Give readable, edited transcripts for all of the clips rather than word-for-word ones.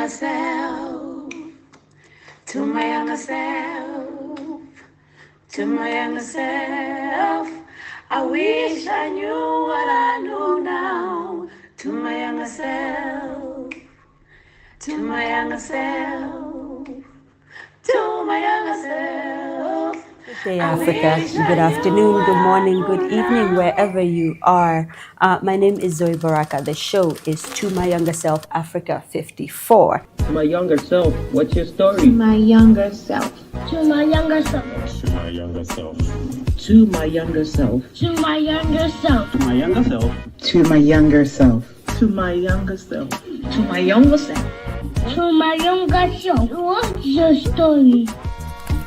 younger self, to my younger self, to my younger self. I wish I knew what I know now. To my younger self, to my younger self, to my younger self. Good day, Africa. Good afternoon, good morning, good evening, wherever you are. My name is Zoe Baraka. The show is To My Younger Self, Africa 54. To my younger self, what's your story? To my younger self. To my younger self. To my younger self. To my younger self. To my younger self. To my younger self. To my younger self. To my younger self. To my younger self. To my younger self. What's your story?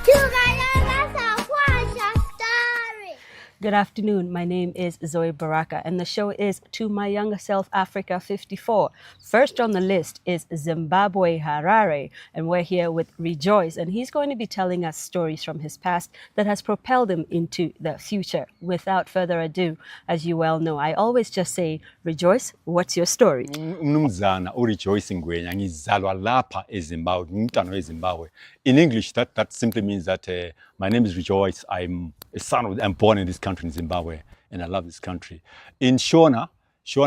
To my younger self, what's your story? Good afternoon. My name is Zoe Baraka, and the show is To My Younger Self, Africa 54. First on the list is Zimbabwe, Harare, and we're here with Rejoice, and he's going to be telling us stories from his past that has propelled him into the future. Without further ado, as you well know, I always just say, Rejoice, what's your story? Mnumzana Rejoice Ngwenya ngizalwa lapha eZimbabwe, ngumntwana weZimbabwe. In English, that simply means that my name is Rejoice. I'm born in this country in Zimbabwe, and I love this country. In Shona,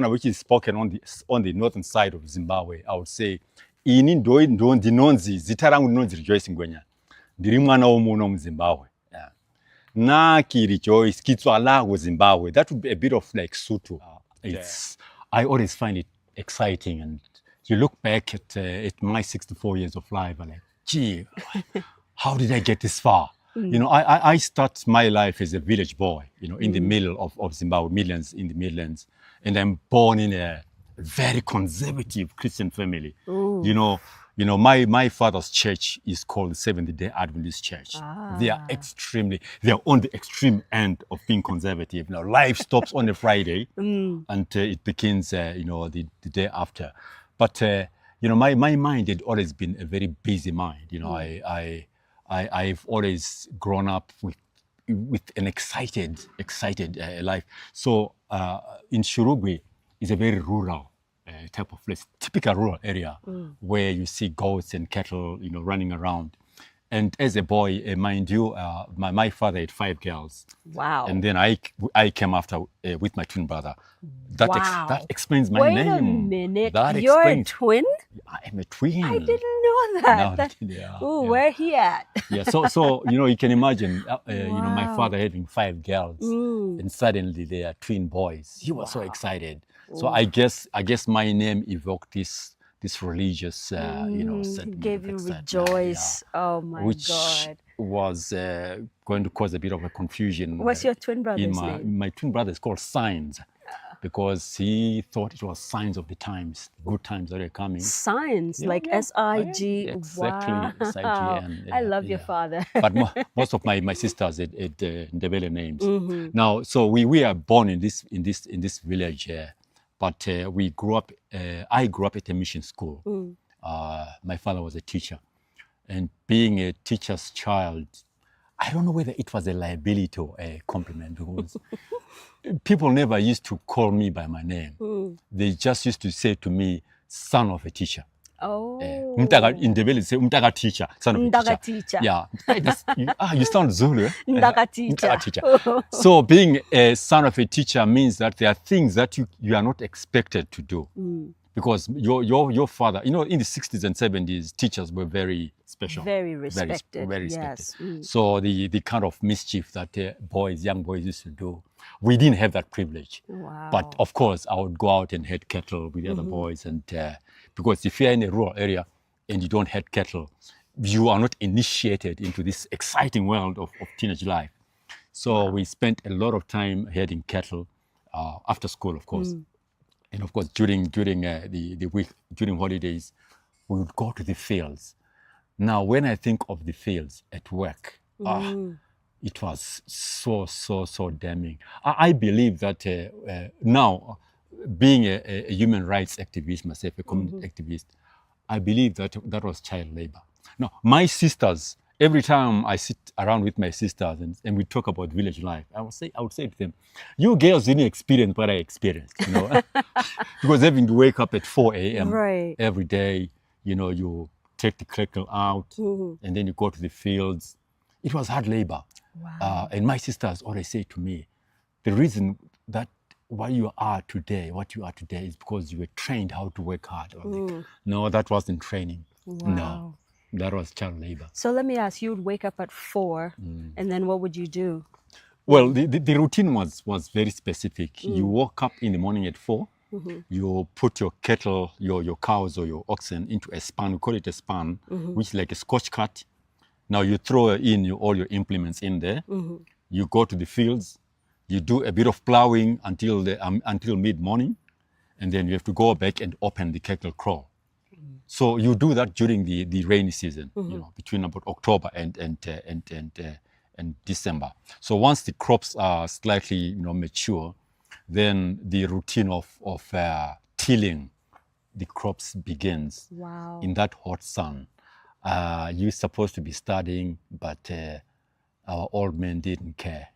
which is spoken on the northern side of Zimbabwe, I would say, ini ndinonzi zita rangu ndinonzi Rejoice Ngwenya. Ndiri mwana womuno muZimbabwe. Naki Rejoice kitswala Zimbabwe. That would be a bit of like Sutu. I always find it exciting, and you look back at my 64 years of life and like, gee, how did I get this far? You know, I start my life as a village boy, you know, in the middle of Zimbabwe, in the Midlands. And I'm born in a very conservative Christian family. You know, my father's church is called Seventh-day Adventist Church. They are on the extreme end of being conservative. You know, life stops on a Friday and it begins, the day after. But, my mind had always been a very busy mind. You know, I've always grown up with an excited life. So in Shurugwi is a very rural type of place, typical rural area where you see goats and cattle, running around. And as a boy, mind you, my father had 5 girls. Wow. And then I came after with my twin brother. That explains my Wait name. Wait a minute. That You're explains, a twin? I am a twin. I didn't know that. Where he at? Yeah, so you can imagine, my father having 5 girls, and suddenly they are twin boys. He was so excited. So I guess my name evoked this religious, sentiment. Gave you Rejoice. Oh my which God. was going to cause a bit of a confusion. What's your twin brother's name? My twin brother is called Signs, because he thought it was signs of the times, good times that are coming. Signs, like S-I-G. Exactly, Wow. S-I-G-N. I love your father. But most of my sisters had Ndebele names. Now, so we are born in this village, but we grew up. I grew up at a mission school. My father was a teacher, and being a teacher's child, I don't know whether it was a liability or a compliment, because people never used to call me by my name. They just used to say to me, son of a teacher. Oh. In Ndebele say umtaka teacher, son of a teacher. Yeah. You sound Zulu. Ndaka teacher. So being a son of a teacher means that there are things that you are not expected to do. Because your father, in the 60s and 70s, teachers were very special. Very respected. Very respected. Yes. So the kind of mischief that young boys used to do, we didn't have that privilege. Wow. But of course, I would go out and head cattle with the other boys. And because if you're in a rural area and you don't head cattle, you are not initiated into this exciting world of teenage life. So we spent a lot of time herding cattle after school, of course. And of course, during the week, during holidays, we would go to the fields. Now, when I think of the fields at work, it was so damning. I believe that now, being a human rights activist myself, a community activist, I believe that was child labor. Now, my sisters, every time I sit around with my sisters and we talk about village life, I would say to them, you girls didn't experience what I experienced, because having to wake up at 4 a.m. Right. every day, you take the cattle out, and then you go to the fields. It was hard labor. Wow. And my sisters always say to me, the reason that what you are today is because you were trained how to work hard. I was like, no, that wasn't training. Wow. No, that was child labor. So let me ask, you would wake up at 4, and then what would you do? Well, the routine was very specific. You woke up in the morning at 4. You put your cattle, your cows or your oxen into a span. We call it a span, which is like a scotch cart. Now you throw in all your implements in there. You go to the fields. You do a bit of plowing until mid-morning, and then you have to go back and open the cattle kraal. So you do that during the rainy season, between about October and December. So once the crops are slightly mature, then the routine of tilling the crops begins. Wow. In that hot sun. You're supposed to be studying, but our old man didn't care,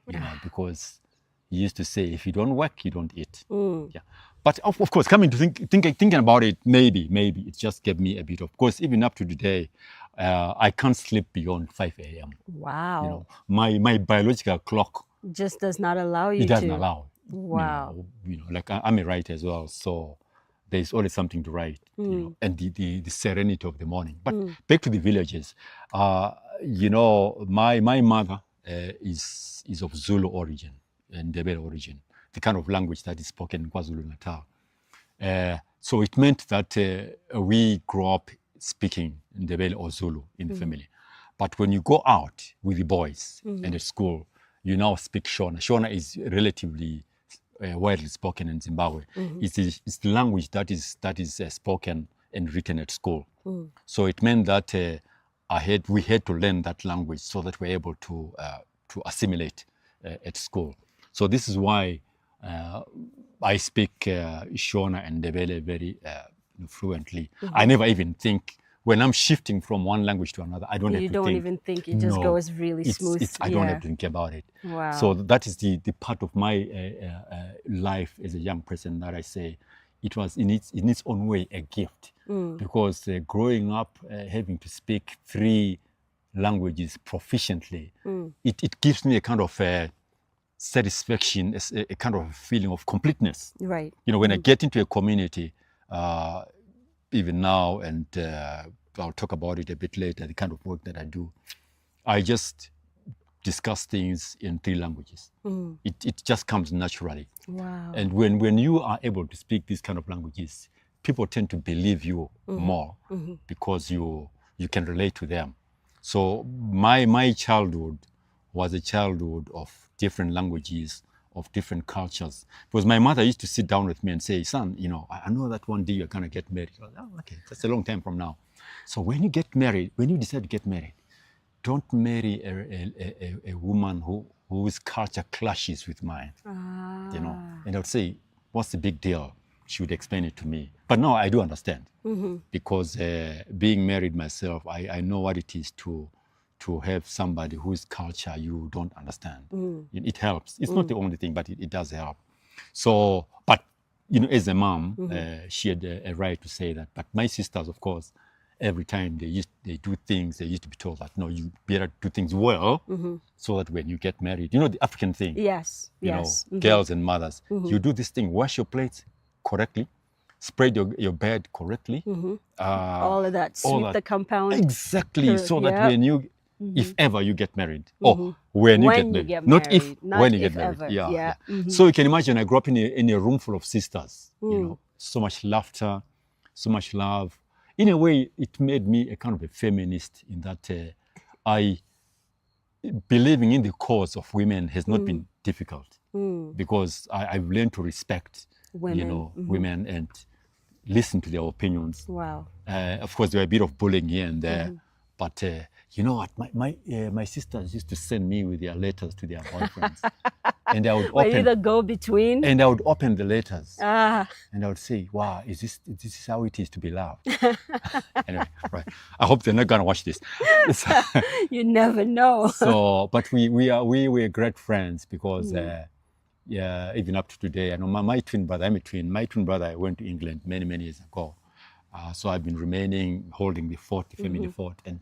because he used to say, if you don't work, you don't eat. Yeah. But of course, coming to thinking about it, maybe it just gave me a bit of course, even up to today, I can't sleep beyond 5 a.m. Wow. My biological clock just does not allow you to. It doesn't allow. Wow. Like I'm a writer as well, so there's always something to write, and the serenity of the morning. But back to the villages, my mother is of Zulu origin and Ndebele origin, the kind of language that is spoken in KwaZulu-Natal. So it meant that we grew up speaking Ndebele or Zulu in the family. But when you go out with the boys and at school, you now speak Shona. Shona is relatively widely spoken in Zimbabwe. It's the language that is spoken and written at school. So it meant that we had to learn that language so that we're able to assimilate at school. So this is why I speak Shona and Ndebele very fluently. I never even think, when I'm shifting from one language to another, I don't have to think. You don't even think, it just goes really smooth. I don't have to think about it. Wow. So that is the part of my life as a young person that I say it was in its own way a gift. Because growing up, having to speak 3 languages proficiently, it gives me a kind of satisfaction, a kind of feeling of completeness. Right. When I get into a community, even now, and I'll talk about it a bit later, the kind of work that I do, I just discuss things in 3 languages. It just comes naturally. Wow. And when you are able to speak these kind of languages, people tend to believe you more because you can relate to them. So my childhood was a childhood of different languages, of different cultures. Because my mother used to sit down with me and say, son, I know that one day you're going to get married. I was like, oh, okay, that's a long time from now. So when you get married, when you decide to get married, don't marry a woman whose culture clashes with mine. And I would say, what's the big deal? She would explain it to me. But now I do understand, because being married myself, I know what it is to have somebody whose culture you don't understand. It helps. It's not the only thing, but it does help. So, but as a mom, she had a right to say that. But my sisters, of course, every time they do things, they used to be told that, no, you better do things well, so that when you get married, the African thing. Yes. Girls and mothers, you do this thing, wash your plates correctly, spread your bed correctly. All of that, sweep the compound. Exactly, so that when you, if ever you get married, or when you get married, not if, when you get married. Ever. Yeah. So you can imagine, I grew up in a room full of sisters, so much laughter, so much love. In a way, it made me a kind of a feminist in that believing in the cause of women has not been difficult, because I've learned to respect women, women, and listen to their opinions. Wow. Of course, there were a bit of bullying here and there, but you know what? My sisters used to send me with their letters to their boyfriends, and I would open. the go-between. And I would open the letters, and I would say, "Wow, is this how it is to be loved?" Anyway, right. I hope they're not gonna watch this. You never know. So, but we were great friends because, even up to today, I know my twin brother. I'm a twin. My twin brother went to England many years ago. So I've been remaining, holding the fort, the family fort, and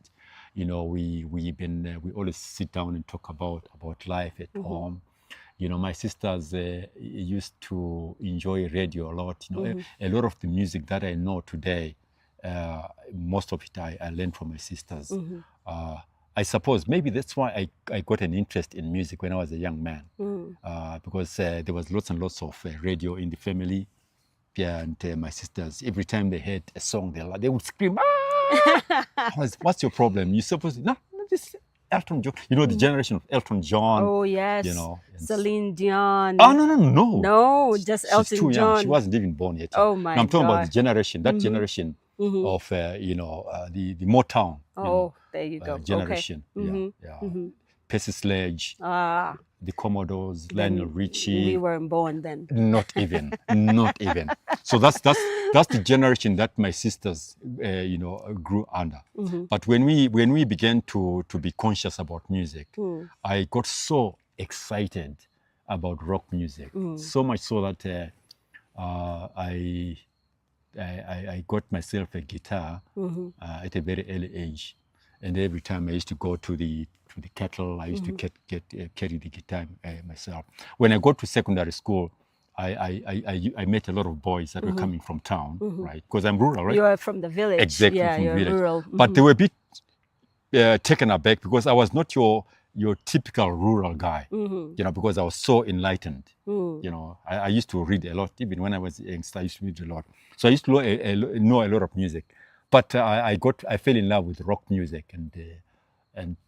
we always sit down and talk about life at home. My sisters used to enjoy radio a lot. A lot of the music that I know today, most of it I learned from my sisters. I suppose maybe that's why I got an interest in music when I was a young man, because there was lots and lots of radio in the family. Yeah, and my sisters, every time they heard a song, they would scream, "Ah!" What's your problem? You're supposed to, no, this Elton John. The generation of Elton John. Oh, yes. Celine Dion. Oh, no. No, just Elton She's too John. young. She wasn't even born yet. Oh, my God. I'm talking about the generation, that generation of, the Motown. There you go. Generation. Okay. Yeah. Percy Sledge. The Commodores, Lionel Richie. We weren't born then. Not even. So that's the generation that my sisters, grew under. But when we began to be conscious about music, I got so excited about rock music, so much so that I got myself a guitar at a very early age, and every time I used to go to the kettle, I used to carry the guitar myself. When I got to secondary school, I met a lot of boys that were coming from town, right? Because I'm rural, right? You are from the village. Exactly, yeah, from you're the village. Rural. But they were a bit taken aback because I was not your typical rural guy, because I was so enlightened. I used to read a lot. Even when I was a youngster, I used to read a lot. So I used to know a lot of music. But I fell in love with rock music, and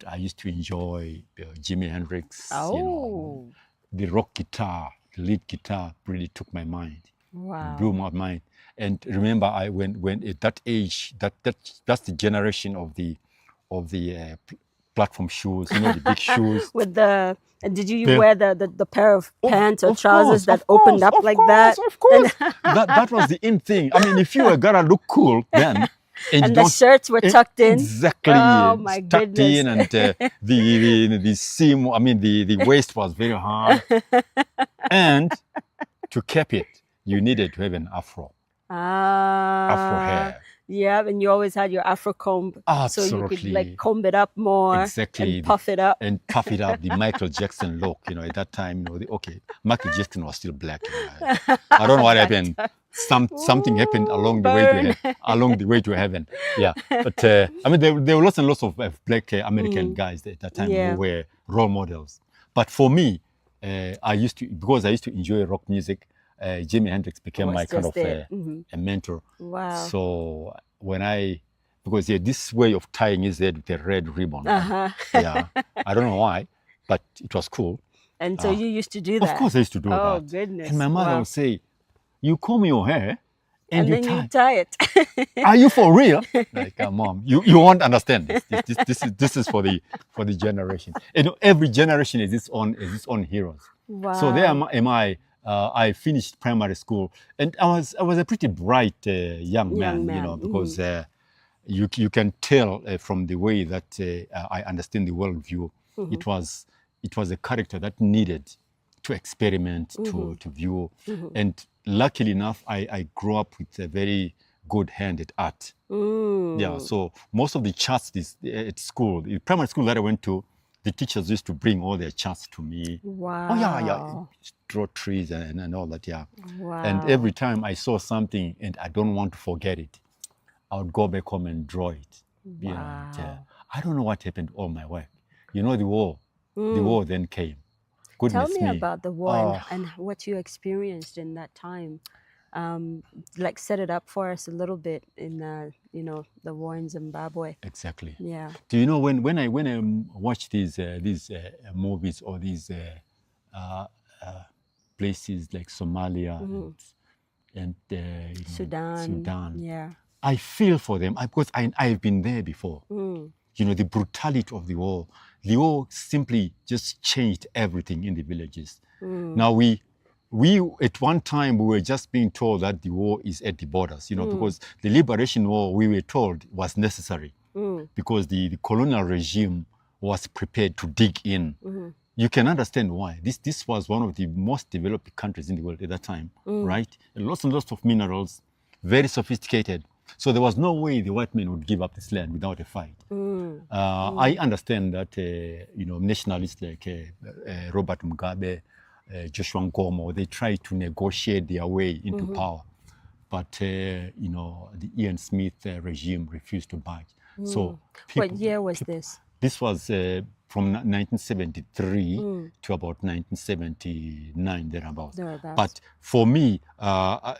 I used to enjoy Jimi Hendrix. The rock guitar, the lead guitar really took my mind. Wow. Blew my mind. And remember, when at that age, that's the generation of the platform shoes, the big shoes. With did you wear the pair of pants or trousers that opened up like that? Of course. that was the in thing. I mean, if you were gonna look cool then. And the shirts were tucked in. Exactly. Oh my tucked goodness. in, and the seam. I mean, the waist was very hard, and to cap it, you needed to have an afro. Afro hair. Yeah, and you always had your afro comb, Absolutely. so you could comb it up more. Exactly. And puff it up. And puff it up. The Michael Jackson look. At that time, Michael Jackson was still black. I don't know what happened. Something happened along the way to heaven. Yeah, but I mean, there were lots and lots of black American guys at that time who were role models. But for me, because I used to enjoy rock music. Jimi Hendrix became my kind of a mentor. Wow. So because this way of tying his head with a red ribbon. Yeah, I don't know why, but it was cool. And so you used to do that? Of course I used to do that. Oh, goodness. And my mother would say, "You comb your hair and then you tie it." Are you for real? Like, Mom, you won't understand this. This is for the generation. Every generation is its own heroes. Wow. So there am I. I finished primary school, and I was a pretty bright young man, because you can tell from the way that I understand the worldview. It was a character that needed to experiment, to view, and luckily enough, I grew up with a very good hand at art. Yeah, so most of the charts at school, the primary school that I went to, the teachers used to bring all their charts to me. Wow. Oh, yeah. Draw trees and all that, yeah. Wow. And every time I saw something and I don't want to forget it, I would go back home and draw it. Wow. I don't know what happened to all my work. The war. The war then came. Goodness Tell me about the war Oh. and what you experienced in that time. Set it up for us a little bit in the war in Zimbabwe. Exactly. Yeah. Do you know when I watch these movies or these places like Somalia and Sudan, Yeah. I feel for them because I've been there before. The brutality of the war. The war simply just changed everything in the villages. Now we at one time we were just being told that the war is at the borders, because the liberation war we were told was necessary because the colonial regime was prepared to dig in. You can understand why. This was one of the most developed countries in the world at that time, right? And lots of minerals, very sophisticated. So there was no way the white men would give up this land without a fight. I understand that, nationalists like Robert Mugabe, Joshua Nkomo, they tried to negotiate their way into power. But, the Ian Smith regime refused to budge. So what year was this? This was from 1973 to about 1979, thereabouts. But for me,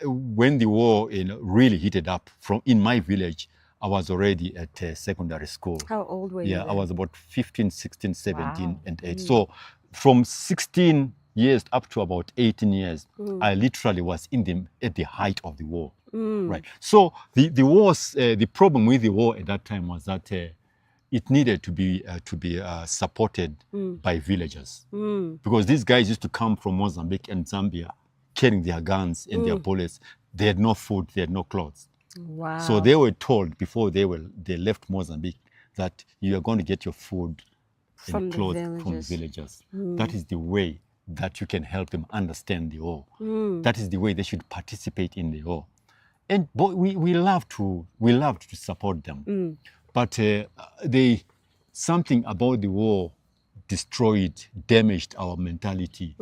when the war really heated up in my village, I was already at secondary school. How old were you? Yeah, then? I was about 15, 16, 17, Wow. and 8. So from 16 years up to about 18 years, I literally was at the height of the war. Right. So the problem with the war at that time was that it needed to be supported by villagers, because these guys used to come from Mozambique and Zambia carrying their guns and their bullets. They had no food, they had no clothes. Wow. So they were told before they left Mozambique that you are going to get your food and clothes from the villagers. That is the way that you can help them understand the war. That is the way they should participate in the war. And we love to support them. But something about the war damaged our mentality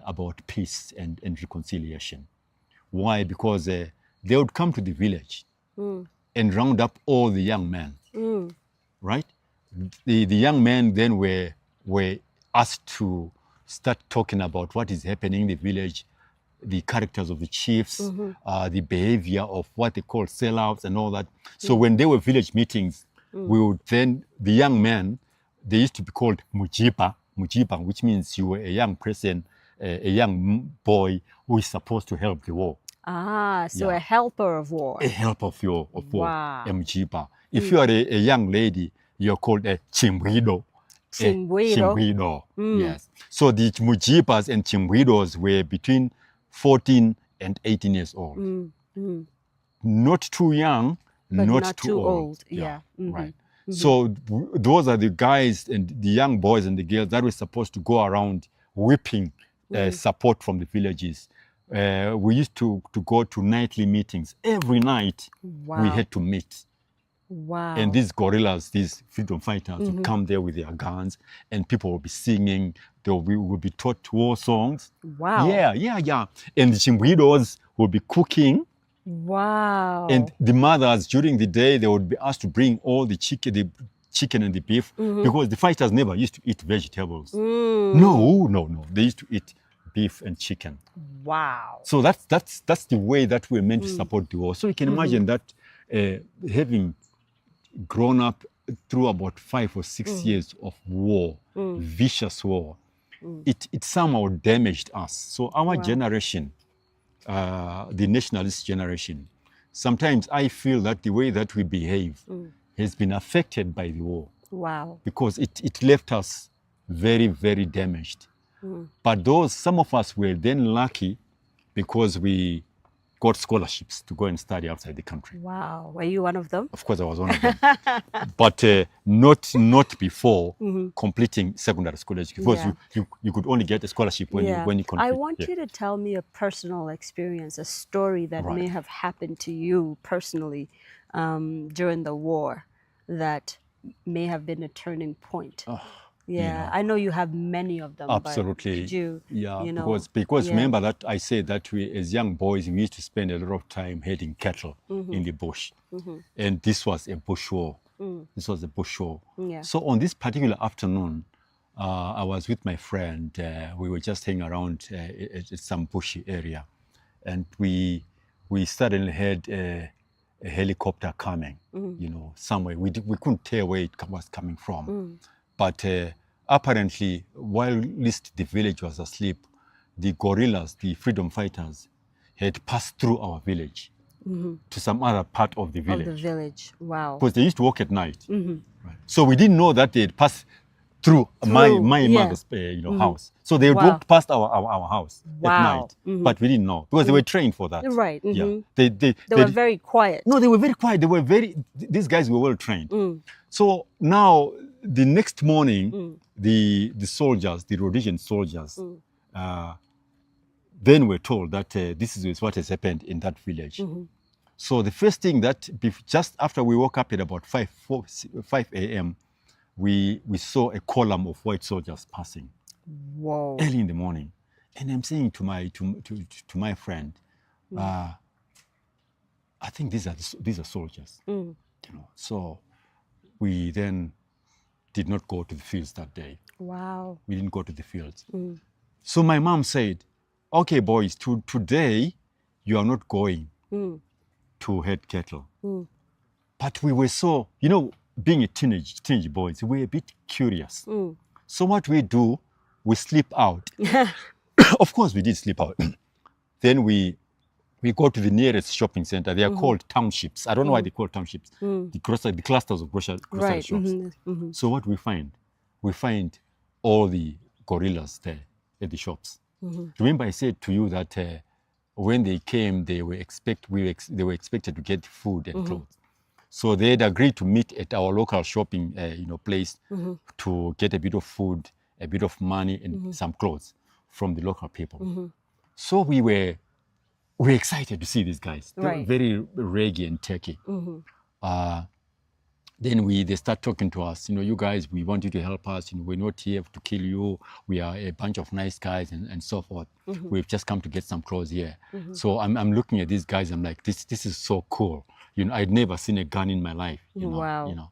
about peace and reconciliation. Why? Because they would come to the village and round up all the young men, right? The young men then were asked to start talking about what is happening in the village, the characters of the chiefs, the behavior of what they call sellouts and all that. So when there were village meetings, the young men, they used to be called mujiba, which means you were a young person, a young boy who is supposed to help the war. So a helper of war. A helper of war, Wow. a mujiba. If you are a young lady, you're called a chimbwido. Chimbwido. Yes. So the mujibas and chimbwidos were between 14 and 18 years old. Not too young, But not too old. Yeah. Right. So those are the guys and the young boys and the girls that were supposed to go around whipping support from the villages. We used to go to nightly meetings. Every night we had to meet. Wow. And these guerrillas, these freedom fighters would come there with their guns and people would be singing. They would be taught war songs. Wow. Yeah. And the chimbwidos would be cooking. Wow. And the mothers, during the day, they would be asked to bring all the chicken and the beef, because the fighters never used to eat vegetables. No. They used to eat beef and chicken. Wow. So that's the way that we're meant to support the war. So you can imagine that having grown up through about 5 or 6 years of war, vicious war, it somehow damaged us. So our generation, the nationalist generation, sometimes I feel that the way that we behave has been affected by the war. Wow. Because it left us very, very damaged. But some of us were then lucky because we got scholarships to go and study outside the country. Wow. Were you one of them? Of course, I was one of them. But not before completing secondary school education. Because you could only get a scholarship when you complete. I want you to tell me a personal experience, a story that may have happened to you personally during the war that may have been a turning point. I know you have many of them. Absolutely. But because remember that I said that we, as young boys, we used to spend a lot of time herding cattle in the bush. And this was a bush war. This was a bush war. So on this particular afternoon, I was with my friend. We were just hanging around at some bushy area. And we suddenly heard a helicopter coming, somewhere. We couldn't tell where it was coming from. But apparently, while the village was asleep, the guerrillas, the freedom fighters, had passed through our village to some other part of the village. Wow. Because they used to walk at night. Right. So we didn't know that they had passed through my mother's house. So they had walked past our house at night. But we didn't know because they were trained for that. Right. Yeah. They were very quiet. No, they were very quiet. These guys were well trained. So now, the next morning, the soldiers, the Rhodesian soldiers, then were told that this is what has happened in that village. So the first thing that, just after we woke up at about 5 a.m., we saw a column of white soldiers passing. Whoa. Early in the morning. And I'm saying to my friend, I think these are soldiers. You know. So we then did not go to the fields that day. Wow. We didn't go to the fields. So my mom said, okay, boys, today you are not going to head cattle. But we were so, you know, being a teenage boys, we were a bit curious. So what we do, we sleep out. Of course, we did sleep out. Then we go to the nearest shopping center. They are called townships. I don't know why they call townships. The clusters of grocery shops. So what we find? We find all the gorillas there at the shops. Remember I said to you that when they came, they were expected to get food and clothes. So they had agreed to meet at our local shopping place to get a bit of food, a bit of money, and some clothes from the local people. So we were excited to see these guys. They were very reggae and techie. Then they start talking to us. You know, you guys, we want you to help us. You know, we're not here to kill you. We are a bunch of nice guys and so forth. We've just come to get some clothes here. So I'm looking at these guys. I'm like, this is so cool. You know, I'd never seen a gun in my life. You know, wow. You know,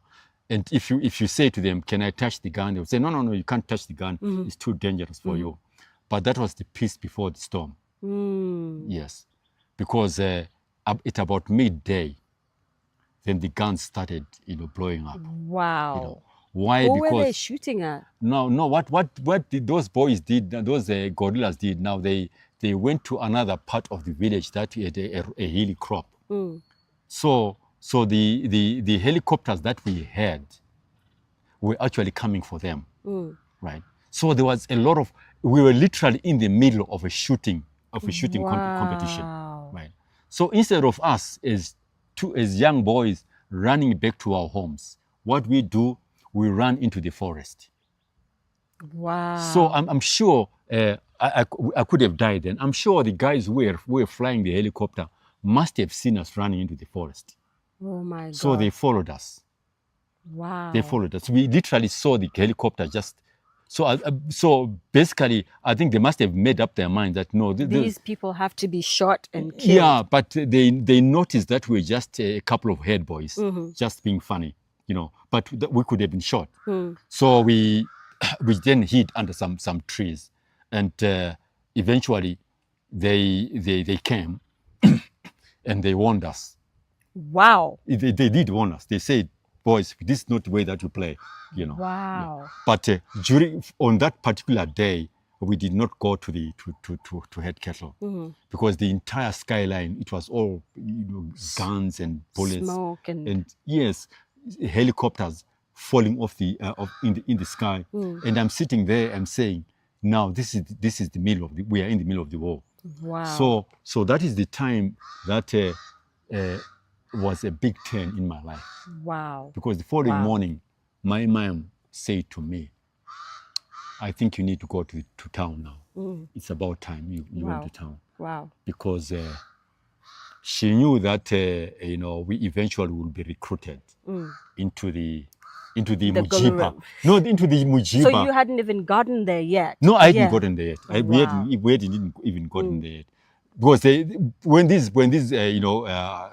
and if you say to them, "Can I touch the gun?" They'll say, "No, you can't touch the gun. It's too dangerous for you." But that was the peace before the storm. Yes, because at about midday, then the guns started, blowing up. Wow. You know. Why? Who because were they shooting at? No. What did those boys did? Those gorillas did. Now they went to another part of the village that had a hilly crop. So the helicopters that we had were actually coming for them, right? So there was a lot of. We were literally in the middle of a shooting competition, right? So instead of us as young boys running back to our homes, what we do, we run into the forest. Wow. So I'm sure I could have died then. I'm sure the guys who were flying the helicopter must have seen us running into the forest. Oh my God. So they followed us. Wow. They followed us. We literally saw the helicopter just. So basically, I think they must have made up their mind that no, these people have to be shot and killed. Yeah, but they noticed that we're just a couple of head boys, just being funny, But we could have been shot. So we then hid under some trees, and eventually they came and they warned us. Wow. They did warn us. They said, "Boys, this is not the way that you play." Wow. Yeah. But on that particular day, we did not go to head cattle because the entire skyline, it was all guns and bullets, smoke and yes, helicopters falling off in the sky. And I'm sitting there, I'm saying, now this is we are in the middle of the war. Wow. So that is the time that was a big turn in my life. Wow. Because the following morning, my mom said to me, "I think you need to go to town now. It's about time you went to town." Wow. Because she knew that we eventually will be recruited into the Mujiba. No, into the Mujiba. So you hadn't even gotten there yet? No, I hadn't gotten there yet. We hadn't even gotten there yet. Because when these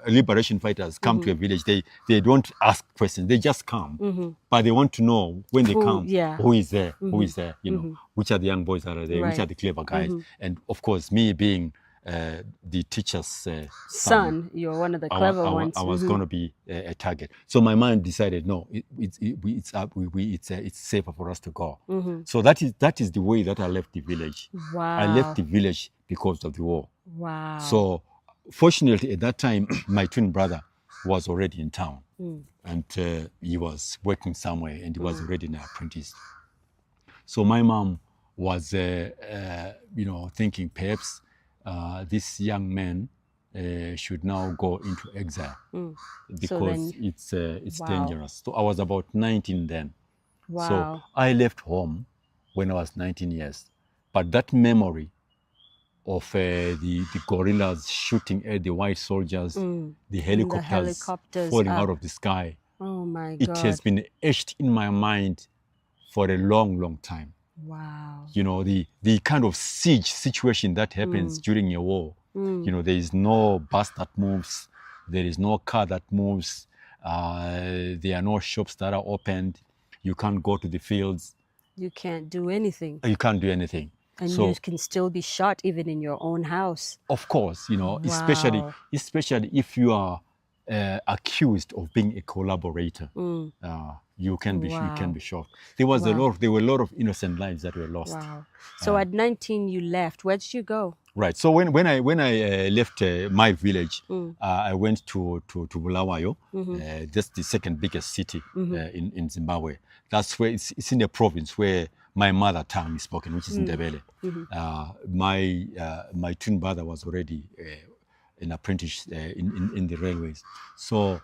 liberation fighters come to a village, they don't ask questions. They just come, but they want to know when they come who is there, which are the young boys that are there, which are the clever guys, and of course, me being the teacher's son, you're one of the clever ones. I was going to be a target. So my mind decided, no, it's safer for us to go. So that is the way that I left the village. Wow. I left the village because of the war. Wow. So fortunately at that time, my twin brother was already in town and he was working somewhere and he was already an apprentice. So my mom was, thinking perhaps this young man should now go into exile because it's dangerous. So I was about 19 then. Wow. So I left home when I was 19 years. But that memory the gorillas shooting at the white soldiers, the helicopters falling up out of the sky. Oh my It God. has been etched in my mind for a long, long time. Wow. You know, the kind of siege situation that happens during a war. You know, there is no bus that moves. There is no car that moves. There are no shops that are opened. You can't go to the fields. You can't do anything. You can't do anything. And So, you can still be shot even in your own house. of course, you know, Wow. especially if you are accused of being a collaborator, you can be shot. There were a lot of innocent lives that were lost. Wow. So at 19 you left. Where did you go? Right. So when I left my village, I went to Bulawayo. That's the second biggest city in Zimbabwe. That's where it's in a province where my mother tongue is spoken, which is Ndebele. My twin brother was already an apprentice in the railways. So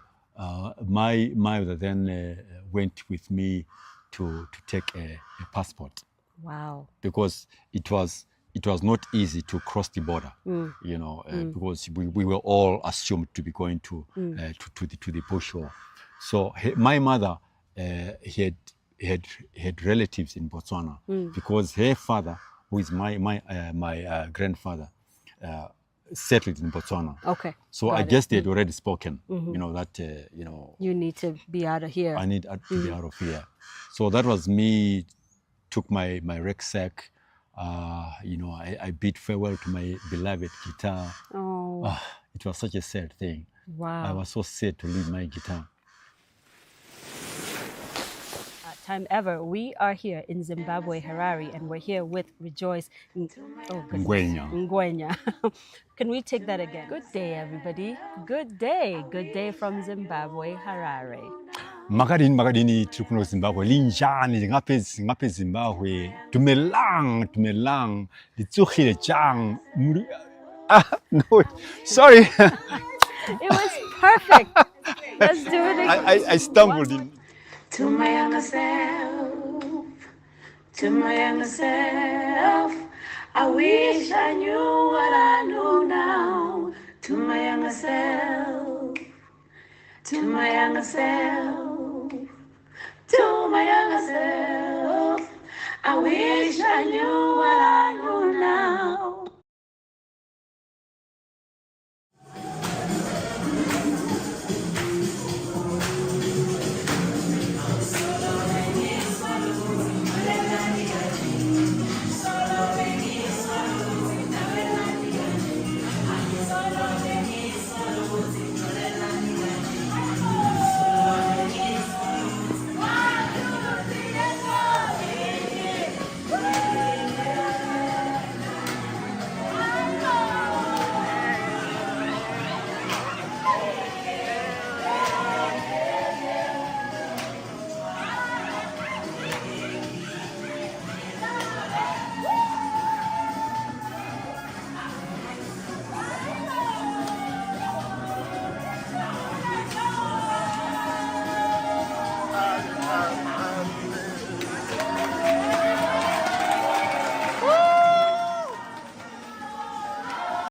my mother then went with me to take a passport. Wow. Because it was not easy to cross the border, you know, because we were all assumed to be going to the bush war. So my mother had relatives in Botswana because her father, who is my grandfather, settled in Botswana. Okay. So I guess they had already spoken, you know, that, you know, you need to be out of here. I need to be out of here. So that was me, took my rucksack, you know, I bid farewell to my beloved guitar. Oh. It was such a sad thing. Wow. I was so sad to leave my guitar. Time ever. We are here in Zimbabwe, Harare, and we're here with Rejoice Ngwenya. Can we take that again? Good day, everybody. Good day. Good day from Zimbabwe, Harare. Makadini tiri kuno Zimbabwe linjani ngaphe Zimbabwe dumelang litsogile jang no sorry it was perfect. Let's do it again. I stumbled in. To my younger self, to my younger self, I wish I knew what I know now. To my younger self, to my younger self, to my younger self, I wish I knew what I